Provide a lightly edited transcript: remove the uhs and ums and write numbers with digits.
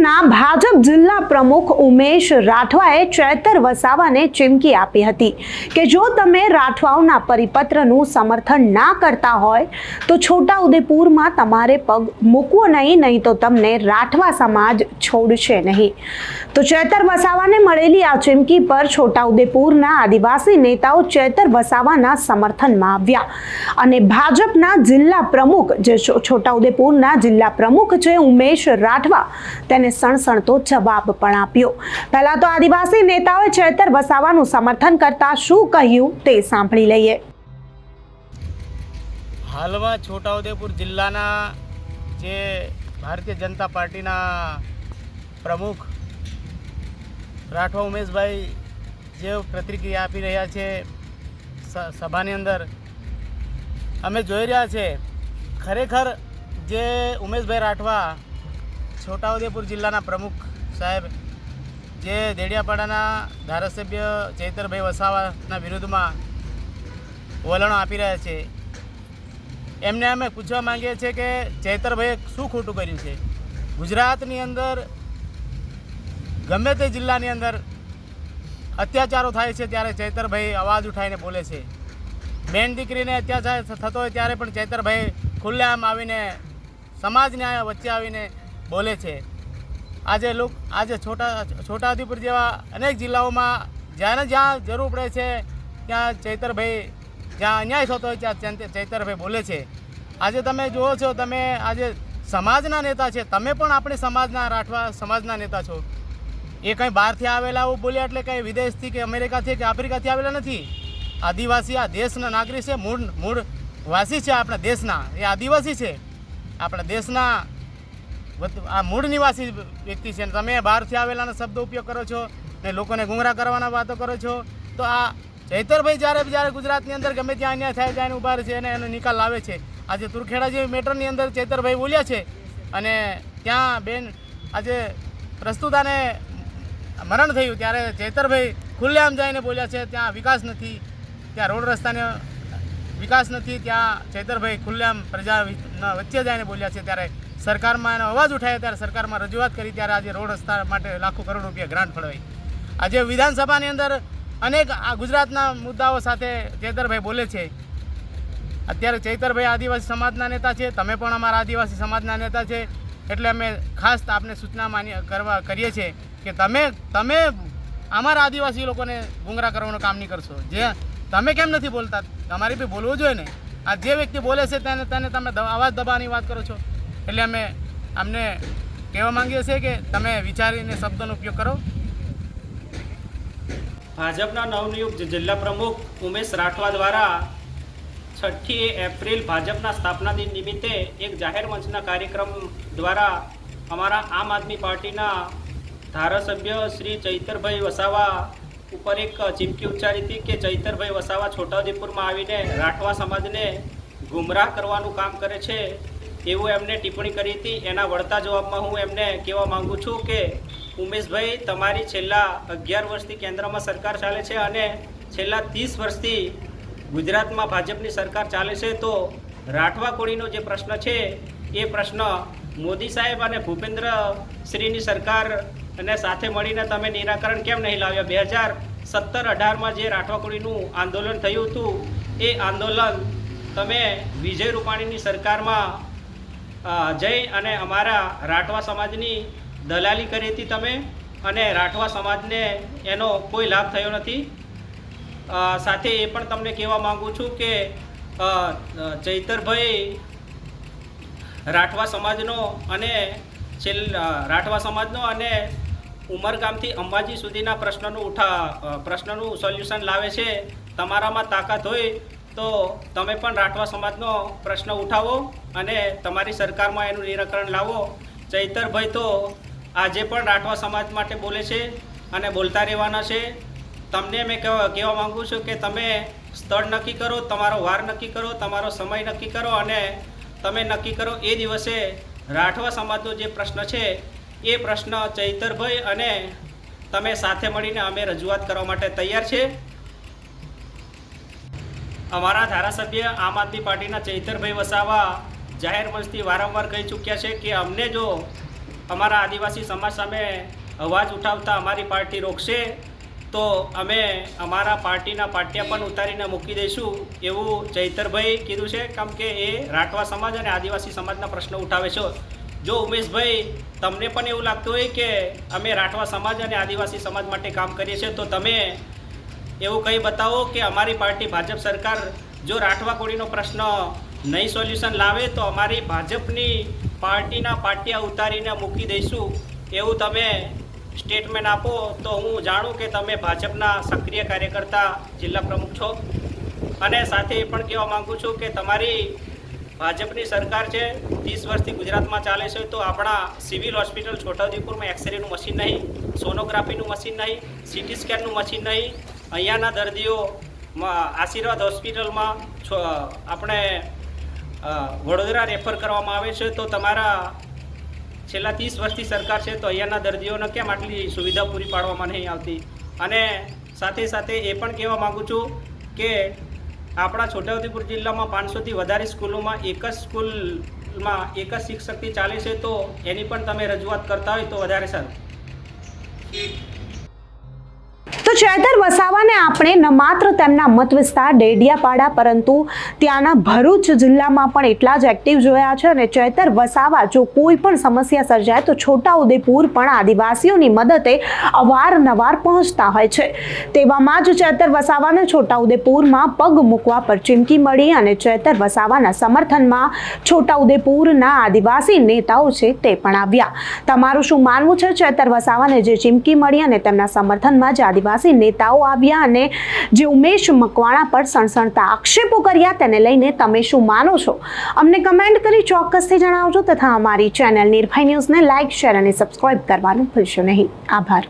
ભાજપના ભાજપ જિલ્લા પ્રમુખ ઉમેશ રાઠવાએ ચૈતર વસાવાને ચીમકી આપી હતી કે જો તમે રાઠવાઓના પરિપત્રનું સમર્થન ના કરતા હોય તો છોટાઉદેપુરમાં તમારે પગ મૂકવો નહીં તો તમને રાઠવા સમાજ છોડશે નહીં। તો ચૈતર વસાવાને મળેલી આ ચીમકી પર છોટાઉદેપુરના આદિવાસી નેતાઓ ચૈતર વસાવાના સમર્થનમાં આવ્યા અને ભાજપના જિલ્લા પ્રમુખ જે છોટાઉદેપુરના જિલ્લા પ્રમુખ છે ઉમેશ રાઠવા તેને સણસણતો જવાબ પણ આપ્યો। પહેલા તો આદિવાસી નેતાઓએ ચૈતર વસાવાનું સમર્થન કરતા શું કહ્યું તે સાંભળી લઈએ। હાલમાં છોટાઉદેપુર જિલ્લાના જે ભારતીય જનતા પાર્ટીના પ્રમુખ રાઠવા ઉમેશભાઈ જે પ્રતિક્રિયા આપી રહ્યા છે સભાની અંદર અમે જોઈ રહ્યા છે। ખરેખર જે ઉમેશભાઈ રાઠવા છોટાઉદેપુર જિલ્લાના પ્રમુખ સાહેબ જે દેડિયાપાડાના ધારાસભ્ય ચૈતરભાઈ વસાવાના વિરુદ્ધમાં વલણો આપી રહ્યા છે એમને અમે પૂછવા માંગીએ છીએ કે ચૈતરભાઈએ શું ખોટું કર્યું છે। ગુજરાતની અંદર ગમે તે જિલ્લાની અંદર અત્યાચારો થાય છે ત્યારે ચૈતરભાઈ અવાજ ઉઠાવીને બોલે છે। બેન દીકરીને અત્યાચાર થતો હોય ત્યારે પણ ચૈતરભાઈ ખુલ્લેઆમ આવીને સમાજને વચ્ચે આવીને બોલે છે। આજે છોટાઉદેપુર જેવા અનેક જિલ્લાઓમાં જ્યાં જરૂર પડે છે ત્યાં ચૈતરભાઈ જ્યાં અન્યાય થતો હોય ત્યાં ચૈતરભાઈ બોલે છે। આજે તમે જુઓ છો, તમે આજે સમાજના નેતા છે, તમે પણ આપણે સમાજના રાઠવા સમાજના નેતા છો। એ કંઈ બહારથી આવેલા આવું બોલ્યા એટલે કંઈ વિદેશથી કે અમેરિકાથી કે આફ્રિકાથી આવેલા નથી। આદિવાસી આ દેશના નાગરિક છે, મૂળ વાસી છે આપણા દેશના, એ આદિવાસી છે આપણા દેશના, આ મૂળ નિવાસી વ્યક્તિ છે। તમે બહારથી આવેલાના શબ્દો ઉપયોગ કરો છો ને લોકોને ગુંગરા કરવાના વાતો કરો છો। તો આ ચૈતરભાઈ જ્યારે ગુજરાતની અંદર ગમે ત્યાં અન્યાય થાય ત્યાં ઉભા છે અને એનો નિકાલ લાવે છે। આજે તુરખેડા જેવી મેટરની અંદર ચૈતરભાઈ બોલ્યા છે અને ત્યાં બેન આજે પ્રસ્તુતાને મરણ થયું ત્યારે ચૈતરભાઈ ખુલ્લેઆમ જઈને બોલ્યા છે ત્યાં વિકાસ નથી, ત્યાં રોડ રસ્તાને વિકાસ નથી, ત્યાં ચૈતરભાઈ ખુલ્લેઆમ પ્રજાના વચ્ચે જઈને બોલ્યા છે। ત્યારે સરકારમાં એનો અવાજ ઉઠાવ્યો, ત્યારે સરકારમાં રજૂઆત કરી, ત્યારે આજે રોડ રસ્તા માટે લાખો કરોડ રૂપિયા ગ્રાન્ટ ફળવાઈ। આજે વિધાનસભાની અંદર અનેક આ ગુજરાતના મુદ્દાઓ સાથે ચૈતરભાઈ બોલે છે। અત્યારે ચૈતરભાઈ આદિવાસી સમાજના નેતા છે, તમે પણ અમારા આદિવાસી સમાજના નેતા છે, એટલે અમે ખાસ આપને સૂચના કરીએ છીએ કે તમે અમારા આદિવાસી લોકોને ગુંગરા કરવાનું કામ નહીં કરશો। જે તમે કેમ નથી બોલતા, તમારે બી બોલવું જોઈએ ને। આ જે વ્યક્તિ બોલે છે તેને તમે અવાજ દબાવવાની વાત કરો છો, એટલે અમે અમને કહેવા માંગીએ છીએ કે તમે વિચારીને શબ્દોનો ઉપયોગ કરો। ભાજપના નવનિયુક્ત જિલ્લા પ્રમુખ ઉમેશ રાઠવા દ્વારા 6ઠી એપ્રિલ ભાજપના સ્થાપના દિન નિમિત્તે એક જાહેર મંચના કાર્યક્રમ દ્વારા અમારા આમ આદમી પાર્ટીના ધારાસભ્ય શ્રી ચૈતરભાઈ વસાવા ઉપર એક ચીમકી ઉચ્ચારી હતી કે ચૈતરભાઈ વસાવા છોટાઉદેપુરમાં આવીને રાઠવા સમાજને ગુમરાહ કરવાનું કામ કરે છે એવું એમને ટિપ્પણી કરી હતી। એના વળતા જવાબમાં હું એમને કહેવા માગું છું કે ઉમેશભાઈ, તમારી છેલ્લા 11 વર્ષથી કેન્દ્રમાં સરકાર ચાલે છે અને છેલ્લા 30 વર્ષથી ગુજરાતમાં ભાજપની સરકાર ચાલે છે, તો રાઠવા કોળીનો જે પ્રશ્ન છે એ પ્રશ્ન મોદી સાહેબ અને ભૂપેન્દ્ર શ્રીની સરકાર અને સાથે મળીને તમે નિરાકરણ કેમ નહીં લાવ્યા। 2017-18માં જે રાઠવા કોળીનું આંદોલન થયું હતું એ આંદોલન તમે વિજય રૂપાણીની સરકારમાં જઈ અને અમારા રાઠવા સમાજની દલાલી કરી હતી તમે, અને રાઠવા સમાજને એનો કોઈ લાભ થયો નથી। સાથે એ પણ તમને કહેવા માગું છું કે ચૈતરભાઈ રાઠવા સમાજનો અને ઉમરગામથી અંબાજી સુધીના પ્રશ્નનું સોલ્યુશન લાવે છે। તમારામાં તાકાત હોય તો તમે પણ રાઠવા સમાજનો પ્રશ્ન ઉઠાવો અને તમારી સરકારમાં એનું નિરાકરણ લાવો। ચૈતરભાઈ તો આજે પણ રાઠવા સમાજ માટે બોલે છે અને બોલતા રહેવાના છે। તમને મેં કહેવા માગું છું કે તમે સ્થળ નક્કી કરો, તમારો વાર નક્કી કરો, તમારો સમય નક્કી કરો અને તમે નક્કી કરો એ દિવસે રાઠવા સમાજનો જે પ્રશ્ન છે એ પ્રશ્ન ચૈતરભાઈ અને તમે સાથે મળીને અમે રજૂઆત કરવા માટે તૈયાર છે। અમારા ધારાસભ્ય આમ આદમી પાર્ટીના ચૈતરભાઈ વસાવા જાહેર મંચથી વારંવાર કહી ચૂક્યા છે કે અમને જો અમારા આદિવાસી સમાજ સામે અવાજ ઉઠાવતા અમારી પાર્ટી રોકશે તો અમે અમારા પાર્ટીના પાટિયા પણ ઉતારીને મૂકી દઈશું એવું ચૈતરભાઈ કીધું છે, કેમ કે એ રાઠવા સમાજ અને આદિવાસી સમાજના પ્રશ્નો ઉઠાવે છે. જો ઉમેશભાઈ તમને પણ એવું લાગતું હોય કે અમે રાઠવા સમાજ અને આદિવાસી સમાજ માટે કામ કરીએ છીએ તો તમે એવું કંઈ બતાવો કે અમારી પાર્ટી ભાજપ સરકાર જો રાઠવા કોળીનો પ્રશ્ન નહીં સોલ્યુશન લાવે તો અમારી ભાજપની પાર્ટીના પાટિયા ઉતારીને મૂકી દઈશું એવું તમે સ્ટેટમેન્ટ આપો તો હું જાણું કે તમે ભાજપના સક્રિય કાર્યકર્તા જિલ્લા પ્રમુખ છો. અને સાથે એ પણ કહેવા માગું છું કે તમારી ભાજપની સરકાર છે, 30 વર્ષથી ગુજરાતમાં ચાલે છે, તો આપણા સિવિલ હોસ્પિટલ છોટાઉદેપુરમાં એક્સરેનું મશીન નહીં, સોનોગ્રાફીનું મશીન નહીં, સિટી સ્કેનનું મશીન નહીં, અહીંયાના દર્દીઓ આશીર્વાદ હોસ્પિટલમાં આપણે વડોદરા રેફર કરવામાં આવે છે. તો તમારા છેલ્લા 30 વર્ષથી સરકાર છે તો અહીંયાના દર્દીઓને કેમ આટલી સુવિધા પૂરી પાડવામાં નહીં આવતી? અને સાથે સાથે એ પણ કહેવા માગું છું કે આપણા છોટાઉદેપુર જિલ્લામાં 500થી વધારે સ્કૂલોમાં એક જ સ્કૂલમાં એક જ શિક્ષકથી ચાલે છે, તો એની પણ તમે રજૂઆત કરતા હોય તો વધારે સારું. તો ચેતર વસાવાને આપણે ન માત્ર તેમના મત વિસ્તાર ડેડિયાપાડા પરંતુ ત્યાંના ભરૂચ જિલ્લામાં પણ એટલા જ એક્ટિવ જોયા છે. અને ચેતર વસાવા જો કોઈ પણ સમસ્યા સર્જાય તો છોટાઉદેપુર પણ આદિવાસીઓની મદદે અવારનવાર પહોંચતા હોય છે. તેવામાં જ ચેતર વસાવાને છોટાઉદેપુરમાં પગ મૂકવા પર ચીમકી મળી અને ચેતર વસાવાના સમર્થનમાં છોટાઉદેપુરના આદિવાસી નેતાઓ છે તે પણ આવ્યા. તમારું શું માનવું છે? ચેતર વસાવાને જે ચીમકી મળી અને તેમના સમર્થનમાં જ આદિવાસી નેતાઓ આવ્યા અને જે ઉમેશ મકવાણા પર સણસણતા આક્ષેપો કર્યા તેને લઈને તમે શું માનો છો? અમને કમેન્ટ કરી ચોક્કસથી જણાવજો તથા અમારી ચેનલ નિર્ભય ન્યૂઝને લાઇક, શેર અને સબસ્ક્રાઇબ કરવાનું ભૂલશો નહીં. આભાર.